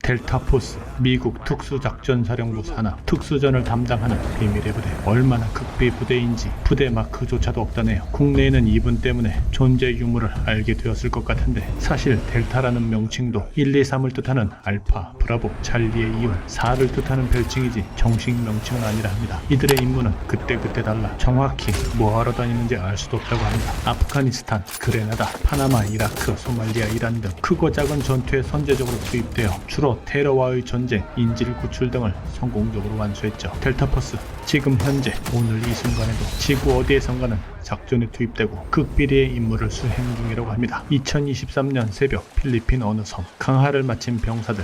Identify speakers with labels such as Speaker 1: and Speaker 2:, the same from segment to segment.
Speaker 1: 델타포스, 미국 특수작전사령부 산하 특수전을 담당하는 비밀의 부대. 얼마나 극비 부대인지 부대 마크조차도 없다네요. 국내에는 이분 때문에 존재 유무를 알게 되었을 것 같은데, 사실 델타라는 명칭도 1, 2, 3을 뜻하는 알파, 브라보, 찰리의 이윤, 4를 뜻하는 별칭이지 정식 명칭은 아니라 합니다. 이들의 임무는 그때그때 달라 정확히 뭐하러 다니는지 알 수도 없다고 합니다. 아프가니스탄, 그레나다, 파나마, 이라크, 소말리아, 이란 등 크고 작은 전투에 선제적으로 투입되어 주로 테러와의 전쟁, 인질 구출 등을 성공적으로 완수했죠. 델타포스, 지금 현재 오늘 이 순간에도 지구 어디에선가는 작전에 투입되고 극비리의 임무를 수행 중이라고 합니다. 2023년 새벽 필리핀 어느 섬, 강하를 마친 병사들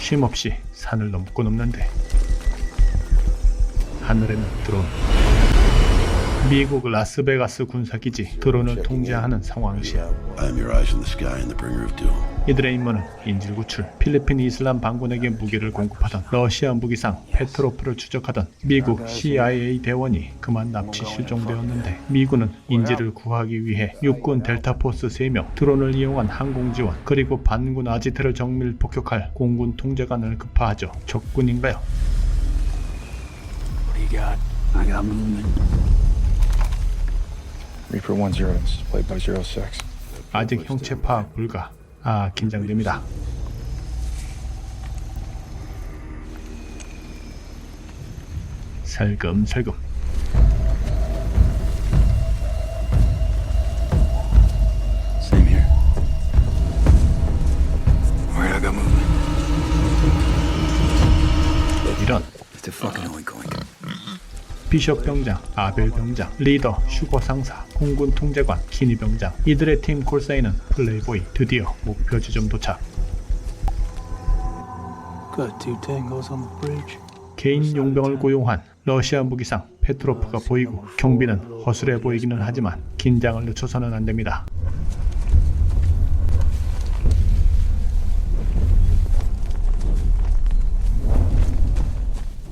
Speaker 1: 쉼없이 산을 넘고 넘는데 하늘에는 드론. 미국 라스베가스 군사기지 드론을 통제하는 상황시야. 이들의 임무는 인질 구출. 필리핀 이슬람 반군에게 무기를 공급하던 러시아 무기상 페트로프를 추적하던 미국 CIA 대원이 그만 납치 실종되었는데, 미군은 인질을 구하기 위해 육군 델타포스 3명, 드론을 이용한 항공지원, 그리고 반군 아지트를 정밀 폭격할 공군 통제관을 급파하죠. 적군인가요?
Speaker 2: I got movement.
Speaker 3: Reaper 10 is played by 06.
Speaker 1: 아직 형체 파악 불가. 긴장됩니다. 살금살금.
Speaker 2: Same here. Alright, I got movement.
Speaker 1: 이런.
Speaker 2: It's a fucking oink oink.
Speaker 1: 비숍 병장, 아벨 병장, 리더, 슈거 상사, 공군 통제관, 키니 병장, 이들의 팀 콜사인은 플레이보이. 드디어 목표 지점 도착.
Speaker 2: Got two tangos on the bridge.
Speaker 1: 개인 용병을 고용한 러시아 무기상 페트로프가 보이고, 경비는 허술해 보이기는 하지만 긴장을 늦춰서는 안됩니다.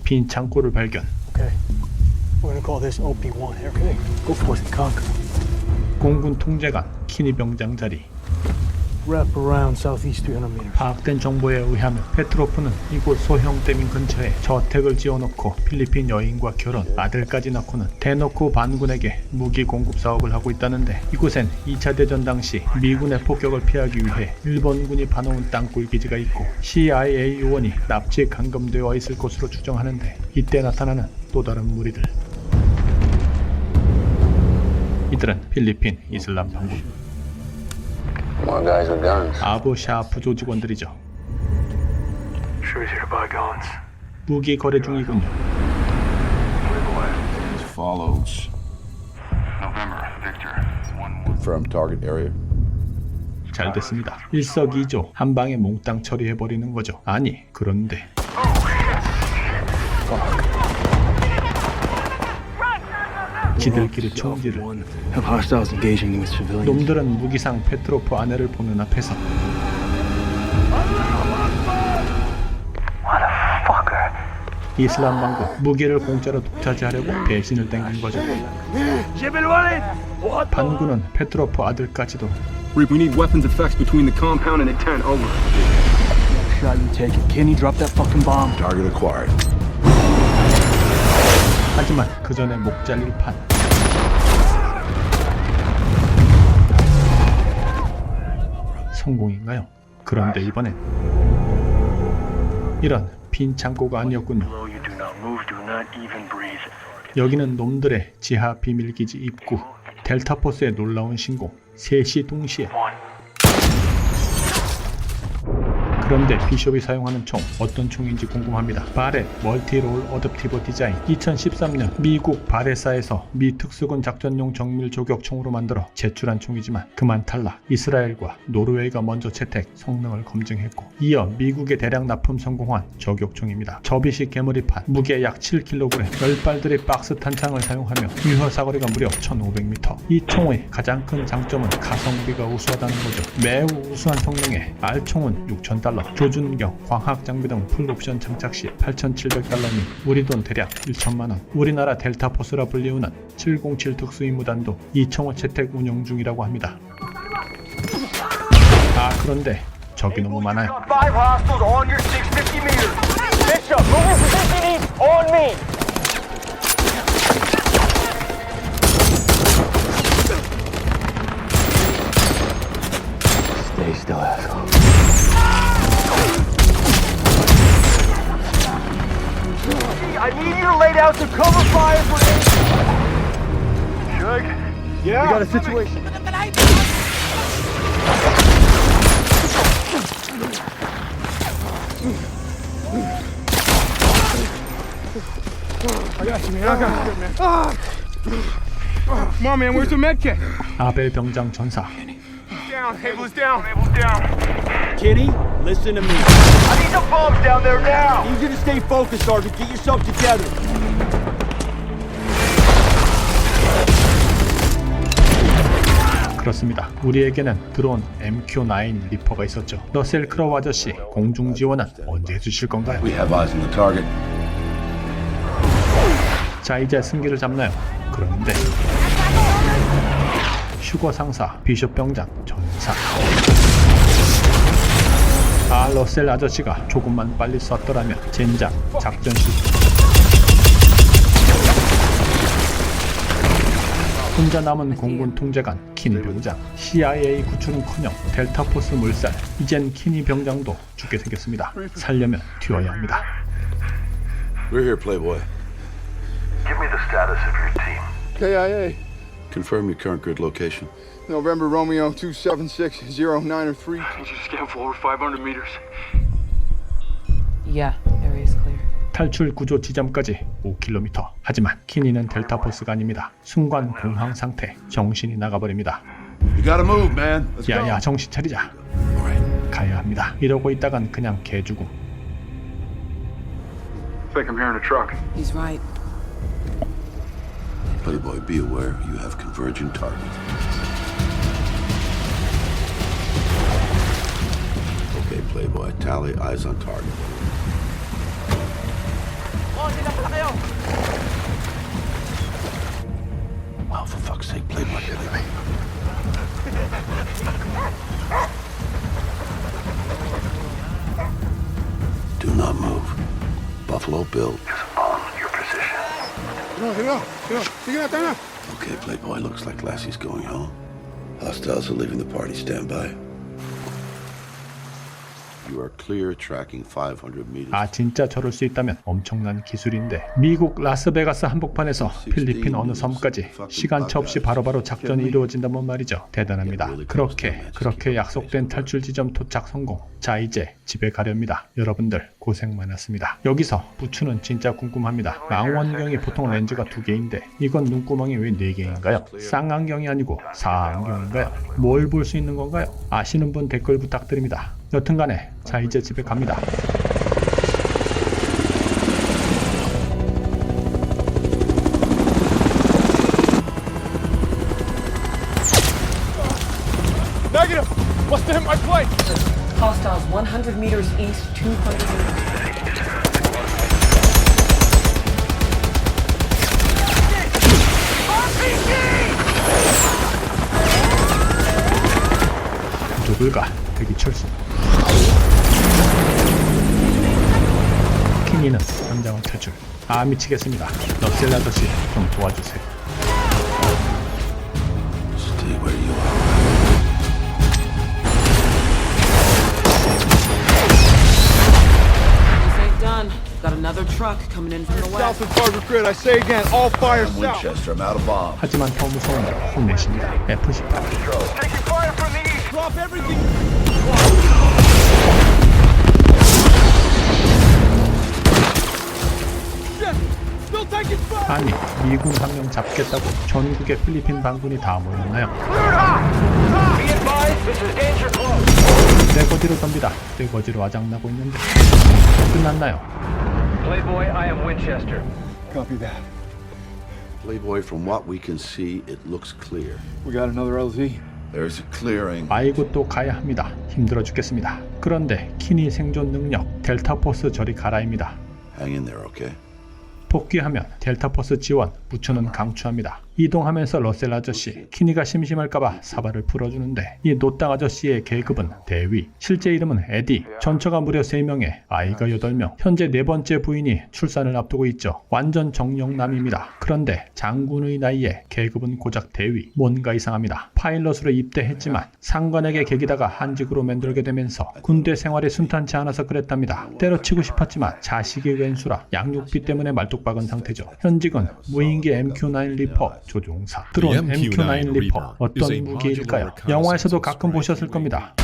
Speaker 1: 빈 창고를 발견.
Speaker 2: Okay. We're gonna call this OP1. Okay. Go forth and conquer.
Speaker 1: 공군 통제관 키니 병장 자리.
Speaker 2: Wrap around southeast 300 meters.
Speaker 1: 파악된 정보에 의하면 페트로프는 이곳 소형 댐인 근처에 저택을 지어놓고 필리핀 여인과 결혼, 아들까지 낳고는 대놓고 반군에게 무기 공급 사업을 하고 있다는데, 이곳엔 2차 대전 당시 미군의 폭격을 피하기 위해 일본군이 파놓은 땅굴 기지가 있고 CIA 요원이 납치에 감금되어 있을 것으로 추정하는데, 이때 나타나는 또 다른 무리들. 이들은 필리핀 이슬람 반군
Speaker 4: More guys with guns.
Speaker 1: 아부 샤프 조직원들이죠.
Speaker 2: Sure here to buy guns.
Speaker 1: 무기 거래 중이군요.
Speaker 5: As follows. November, Victor, 1-1.
Speaker 3: Confirm target area.
Speaker 1: 잘 됐습니다. 일석이조, 한 방에 몽땅 처리해버리는 거죠. 아니, 그런데 지들끼리 총질을.
Speaker 2: Have hostiles engaging with civilians.
Speaker 1: 놈들은 무기상 페트로프 아내를 보는 앞에서 이슬람 반군 무기를 공짜로 독차지하려고 배신을 땡긴 거죠. 반군은 페트로프 아들까지도.
Speaker 6: We need weapons effects between the compound and the tent. Over.
Speaker 2: Shot you take it. Can you drop that fucking bomb?
Speaker 3: Target acquired.
Speaker 1: 하지만 그 전에 목 잘릴 판. 성공인가요? 그런데 이번엔 이런 빈 창고가 아니었군요. 여기는 놈들의 지하 비밀기지 입구. 델타포스의 놀라운 신공. 셋이 동시에. 그런데 비숍이 사용하는 총, 어떤 총인지 궁금합니다. 바렛 멀티롤 어댑티브 디자인. 2013년 미국 바레사에서 미 특수군 작전용 정밀 조격총으로 만들어 제출한 총이지만 그만 탈락. 이스라엘과 노르웨이가 먼저 채택, 성능을 검증했고, 이어 미국에 대량 납품 성공한 저격총입니다. 접이식 개머리판, 무게 약 7kg, 10발들의 박스 탄창을 사용하며 유효 사거리가 무려 1500m. 이 총의 가장 큰 장점은 가성비가 우수하다는 거죠. 매우 우수한 성능에 R총은 $6,000, 조준경, 광학 장비 등 풀옵션 장착 시 $8,700니 우리 돈 대략 1천만원. 우리나라 델타포스라 불리우는 707 특수임무단도 이 총을 채택 운영 중이라고 합니다. 그런데 적이 너무 많아요.
Speaker 7: 5 hostiles on your 650 meters. Bishop, move your position east on me.
Speaker 4: Stay still, asshole.
Speaker 7: I need you to lay down some cover fire for me. Shug? Yeah? We got a situation.
Speaker 6: I got you, man. I got you, man. Come on, man. Where's the med kit?
Speaker 1: 아벨 병장 전사.
Speaker 6: Down. Abel's down. Abel's down.
Speaker 8: Kitty, listen to me.
Speaker 7: I need some bombs down there now.
Speaker 8: Need you to stay focused, Sergeant. Get yourself together.
Speaker 1: 그렇습니다. 우리에게는 드론 MQ-9 리퍼가 있었죠. 러셀 크로우 아저씨, 공중 지원은 언제 해주실 건가요?
Speaker 3: We have eyes on the target.
Speaker 1: 자, 이제 승기를 잡나요? 그런데 슈거 상사, 비숍 병장, 전사. 아, 러셀 아저씨가 조금만 빨리 쐈더라면 젠장, 작전 실패. 혼자 남은 공군 통제관 키니 병장, CIA 구출은커녕 델타포스 몰살, 이젠 키니 병장도 죽게 생겼습니다. 살려면 튀어야 합니다.
Speaker 3: We're here, Playboy.
Speaker 5: Give me the status of your team.
Speaker 6: KIA.
Speaker 3: Confirm your current grid location.
Speaker 6: November Romeo 2760903.
Speaker 5: Scan forward 500 meters.
Speaker 9: Yeah, area is clear.
Speaker 1: 탈출 구조 지점까지 5km. 하지만 키니는 델타포스가 아닙니다. 순간 공황 상태, 정신이 나가버립니다.
Speaker 3: You gotta move, man. Let's go.
Speaker 1: 야야, 정신 차리자. 가야 합니다. 이러고 있다간 그냥 개죽음.
Speaker 6: Think I'm hearing a truck.
Speaker 9: He's right.
Speaker 3: Playboy, be aware you have converging targets. Okay, Playboy, tally eyes on target. Oh, for fuck's sake, Playboy, get it. Do not move. Buffalo Bill.
Speaker 5: On your position.
Speaker 3: Okay, Playboy, looks like Lassie's going home. Hostiles are leaving the party. Stand by. You are clear, tracking 500 meters.
Speaker 1: 아, 진짜 저럴 수 있다면 엄청난 기술인데, 미국 라스베가스 한복판에서 필리핀 어느 섬까지 시간차 없이 바로바로 작전이 이루어진다면 말이죠. 대단합니다. 그렇게 약속된 탈출 지점 도착 성공. 자, 이제 집에 가렵니다. 여러분들 고생 많았습니다. 여기서 부추는 진짜 궁금합니다. 망원경이 보통 렌즈가 2개인데 이건 눈구멍이 왜 4개인가요? 쌍안경이 아니고 사안경인가요? 뭘 볼 수 있는 건가요? 아시는 분 댓글 부탁드립니다. 여튼간에 자, 이제 집에 갑니다.
Speaker 6: Negative. What's to hit my plate?
Speaker 9: Hostiles 100 meters east, 200 meters.
Speaker 1: 구조 불가. 대기 철수. 키니는 현장을 탈출. 아, 미치겠습니다. 러셀 아저씨 좀 도와주세요.
Speaker 3: Stay where you are.
Speaker 9: This ain't done. Got another truck coming in from the west.
Speaker 6: South of Target Grid. I say again, all fire
Speaker 3: I'm
Speaker 6: south.
Speaker 3: Winchester. I'm out of bomb.
Speaker 1: 하지만 더 무서운 건 혼내십니다. F18.
Speaker 7: Taking fire from the east.
Speaker 6: Drop everything. Still taking fire.
Speaker 1: 아니, 미군 한 명 잡겠다고 전국의 필리핀 반군이 다 모였나요?
Speaker 7: Be advised, this is danger close.
Speaker 1: 떼거지로 덤비다. 떼거지로 아작나고 있는데 끝났나요?
Speaker 7: Playboy, I am Winchester.
Speaker 6: Copy that.
Speaker 3: Playboy, from what we can see, it looks clear.
Speaker 6: We got another LZ.
Speaker 3: There's a clearing.
Speaker 1: 아이고, 또 가야 합니다. 힘들어 죽겠습니다. 그런데 키니 생존 능력 델타포스 저리 가라입니다.
Speaker 3: Hang in there, okay?
Speaker 1: 복귀하면 델타포스 지원 부처는 강추합니다. 이동하면서 러셀 아저씨 키니가 심심할까봐 사발을 풀어주는데 이 노땅 아저씨의 계급은 대위, 실제 이름은 에디. 전처가 무려 3명에 아이가 8명. 현재 4번째 부인이 출산을 앞두고 있죠. 완전 정령남입니다. 그런데 장군의 나이에 계급은 고작 대위. 뭔가 이상합니다. 파일럿으로 입대했지만 상관에게 계기다가 한직으로 만들게 되면서 군대 생활이 순탄치 않아서 그랬답니다. 때려치고 싶었지만 자식이 왼수라 양육비 때문에 말뚝박은 상태죠. 현직은 무인기 MQ-9 리퍼 조종사. 드론 MQ-9 리퍼 어떤 무기일까요? 영화에서도 가끔 보셨을 겁니다.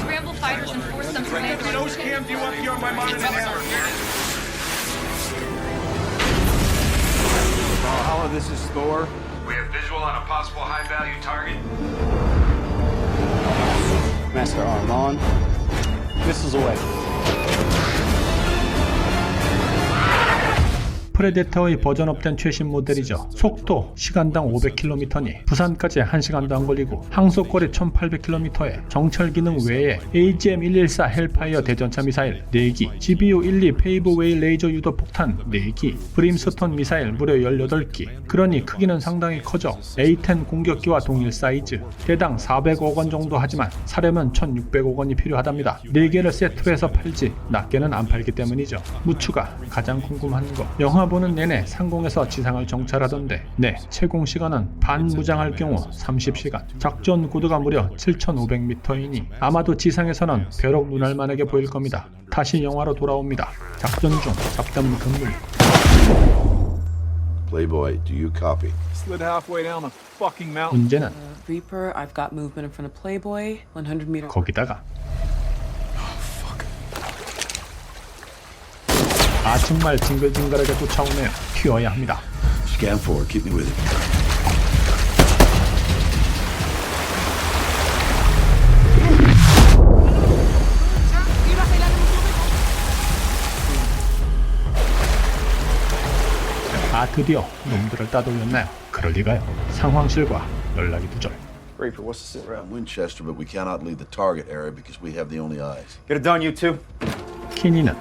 Speaker 10: Scramble fighters and force them to land.
Speaker 6: Nose cam you up here on my monitor now. Valhalla, this is Thor.
Speaker 5: We have visual on a possible high-value target.
Speaker 2: Master Armand. Missiles away.
Speaker 1: 프레데터의 버전업된 최신 모델이죠. 속도 시간당 500km니 부산까지 1시간도 안 걸리고 항속거리 1800km에 정찰 기능 외에 AGM-114 헬파이어 대전차 미사일 4기, GBU-12 페이브웨이 레이저 유도 폭탄 4기, 브림스톤 미사일 무려 18기. 그러니 크기는 상당히 커져 A-10 공격기와 동일 사이즈. 대당 400억 원 정도 하지만 사려면 1600억 원이 필요하답니다. 4개를 세트로 해서 팔지 낱개는 안 팔기 때문이죠. 무추가 가장 궁금한 거. 영화 보는 내내 상공에서 지상을 정찰하던데 네, 채공 시간은 반무장할 경우 30시간, 작전 고도가 무려 7500m이니 아마도 지상에서는 벼락 눈알만하게 보일 겁니다. 다시 영화로 돌아옵니다. 작전 중 잡담 금물.
Speaker 3: Playboy, do you copy?
Speaker 6: Slid halfway down the fucking mountain.
Speaker 1: 문제는
Speaker 9: Reaper, I've got movement in front of Playboy. 100 meter.
Speaker 1: 거기다가 아 정말 징글징글하게 쫓아오네요. 튀어야 합니다.
Speaker 3: Scan forward, keep me with it.
Speaker 1: 아 드디어 놈들을 따돌렸나요? 그럴 리가요. 상황실과 연락이 두절.
Speaker 2: Reaper, what's the sit rep?
Speaker 3: Winchester, but we cannot leave the target area because we have the only eyes.
Speaker 7: Get it done, you two.
Speaker 1: 키니는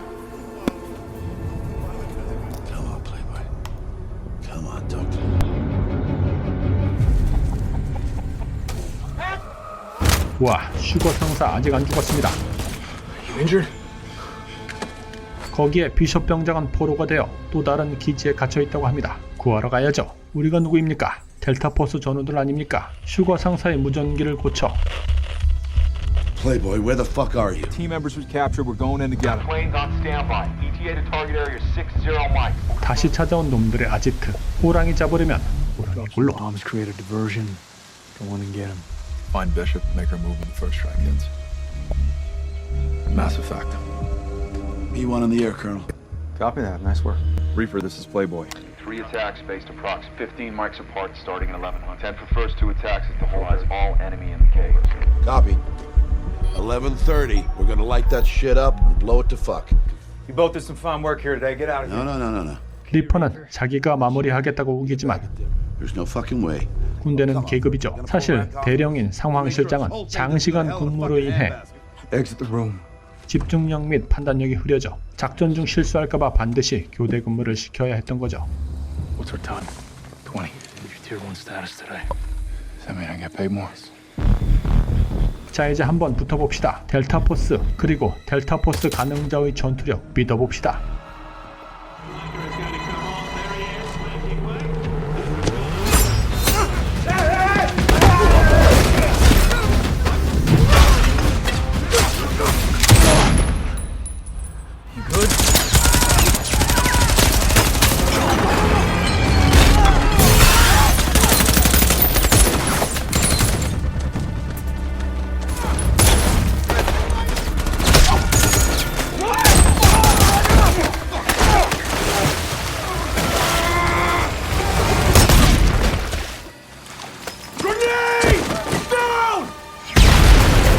Speaker 3: Come on, Playboy. Come on, Doctor.
Speaker 1: 와 슈거 상사 아직 안 죽었습니다.
Speaker 2: You injured?
Speaker 1: 거기에 비숍 병장은 포로가 되어 또 다른 기지에 갇혀있다고 합니다. 구하러 가야죠. 우리가 누구입니까? 델타포스 전우들 아닙니까? 슈거 상사의 무전기를 고쳐
Speaker 3: Playboy, where the fuck are you?
Speaker 6: Team members we captured, we're going in together.
Speaker 7: Planes on standby. ETA to target area 60 Mike.
Speaker 1: 다시 찾아온 놈들의 아지트. 호랑이 잡으려면 호랑이 굴로.
Speaker 2: Bombs create a diversion. Go in and get him.
Speaker 6: Find Bishop, make her move when the first strike hits. Mass effect.
Speaker 3: E1 in the air, Colonel.
Speaker 6: Copy that. Nice work. Reaper, this is Playboy.
Speaker 5: 3 attacks based approx 15 mics apart starting in 1100. 10 for first 2 attacks is to hold all enemy in the cave.
Speaker 3: Copy. 11:30. We're gonna light that shit up and blow it to fuck.
Speaker 7: You both did some fine work here today. Get out of here.
Speaker 3: No.
Speaker 1: 리퍼는 자기가 마무리하겠다고 우기지만
Speaker 3: There's no fucking way.
Speaker 1: 군대는 계급이죠. 사실 대령인 상황실장은 장시간 근무로 인해
Speaker 6: Exit the room.
Speaker 1: 집중력 및 판단력이 흐려져 작전 중 실수할까봐 반드시 교대 근무를 시켜야 했던 거죠.
Speaker 2: What's our time? 20. What's your tier 1 status today?
Speaker 6: Does that mean I get paid more?
Speaker 1: 자 이제 한번 붙어봅시다. 델타포스 그리고 델타포스 가능자의 전투력 믿어봅시다.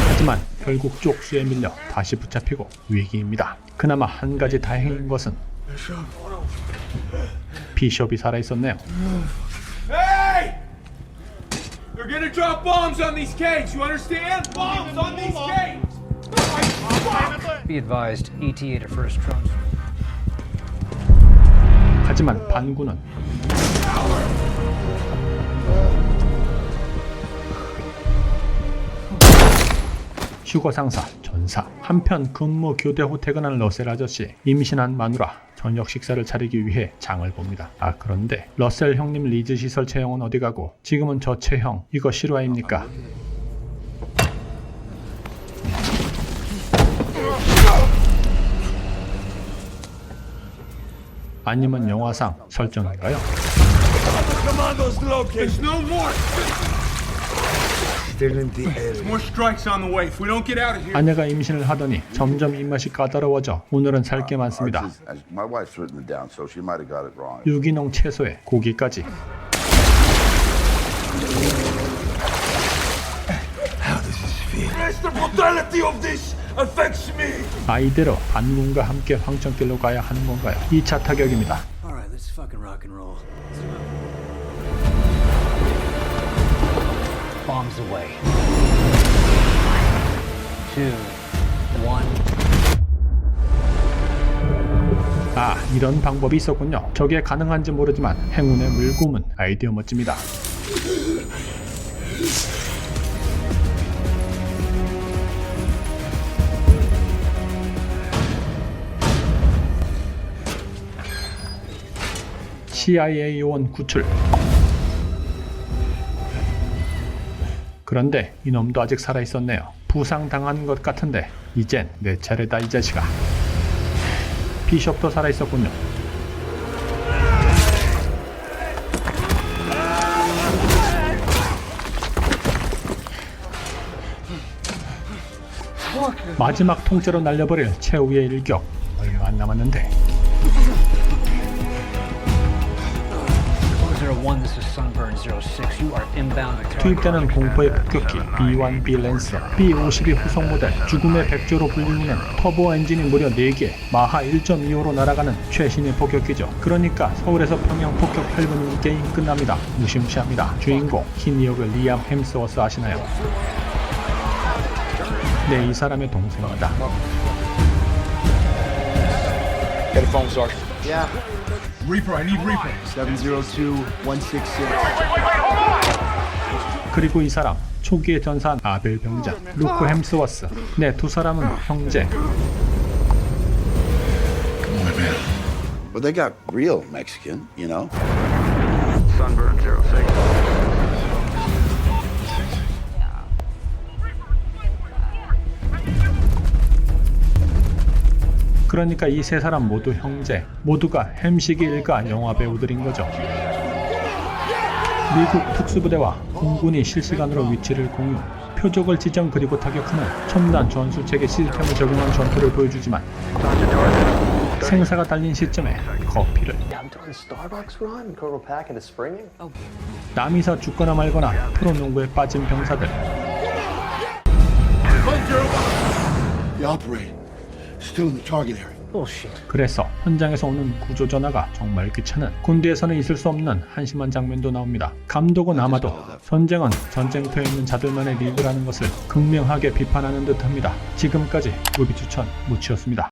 Speaker 1: 하지만 결국 쪽수에 밀려 다시 붙잡히고 위기입니다. 그나마 한 가지 다행인 것은 비숍이 살아있었네요.
Speaker 6: They're gonna drop bombs on these caves, you understand? Bombs on these caves!
Speaker 11: Be advised, ETA to first drone.
Speaker 1: 하지만 반군은 휴거 상사, 전사. 한편 근무 교대 후 퇴근한 러셀 아저씨, 임신한 마누라, 저녁 식사를 차리기 위해 장을 봅니다. 아, 그런데 러셀 형님 리즈 시설 채용은 어디 가고 지금은 저 채형 이거 실화입니까? 아니면 영화상 설정인가요?
Speaker 6: There's no more! There's more strikes on the way. If we don't get out of here...
Speaker 1: 아내가 임신을 하더니 점점 입맛이 까다로워져 오늘은 살 게 많습니다.
Speaker 3: My wife's written it down, so she might have got it wrong.
Speaker 1: 유기농 채소에 고기까지.
Speaker 8: The brutality of this affects me.
Speaker 1: 아이대로 반군과 함께 황천길로 가야 하는 건가요? 2차 타격입니다.
Speaker 11: Alright, let's fucking rock and roll. Bombs away. 2, 1.
Speaker 1: 아, 이런 방법이 있었군요. 저게 가능한지 모르지만 행운의 물고문 아이디어 멋집니다. CIA 요원 구출. 그런데 이놈도 아직 살아있었네요. 부상당한 것 같은데 이젠 내 차례다 이 자식아. 비숍도 살아있었군요. 마지막 통째로 날려버릴 최후의 일격. 얼마 안 남았는데.
Speaker 11: 001, this is Sunburn 06. You are inbound.
Speaker 1: 투입되는 공포의 폭격기 B1B 랜서, B52 후속 모델, 죽음의 백조로 불리우는 터보 엔진이 무려 4개, 마하 1.25로 날아가는 최신의 폭격기죠. 그러니까 서울에서 평양 폭격 8분 게임 끝납니다. 무심시합니다. 주인공 흰 역을 리암 햄스워스 아시나요? 네, 이 사람의 동생이다.
Speaker 6: Get a phone, Sergeant.
Speaker 8: Yeah.
Speaker 6: Reaper, I need Reaper.
Speaker 8: 702-166.
Speaker 1: 그리고 이 사람 초기에 전사한 아벨 병장 루크 햄스워스. 네, 두 사람은 형제.
Speaker 3: But they got real Mexican, you know?
Speaker 5: Sunburn 06.
Speaker 1: 그러니까 이 세 사람 모두 형제, 모두가 햄식이 일가 영화 배우들인 거죠. 미국 특수부대와 공군이 실시간으로 위치를 공유, 표적을 지정 그리고 타격하는 첨단 전술체계 시스템을 적용한 전투를 보여주지만 생사가 달린 시점에 커피를 남이서 죽거나 말거나 프로농구에 빠진 병사들.
Speaker 3: The operator. Still in the target area.
Speaker 1: 그래서 현장에서 오는 구조 전화가 정말 귀찮은, 군대에서는 있을 수 없는 한심한 장면도 나옵니다. 감독은 아마도 전쟁은 전쟁터에 있는 자들만의 리그라는 것을 극명하게 비판하는 듯합니다. 지금까지 무비 추천 무치였습니다.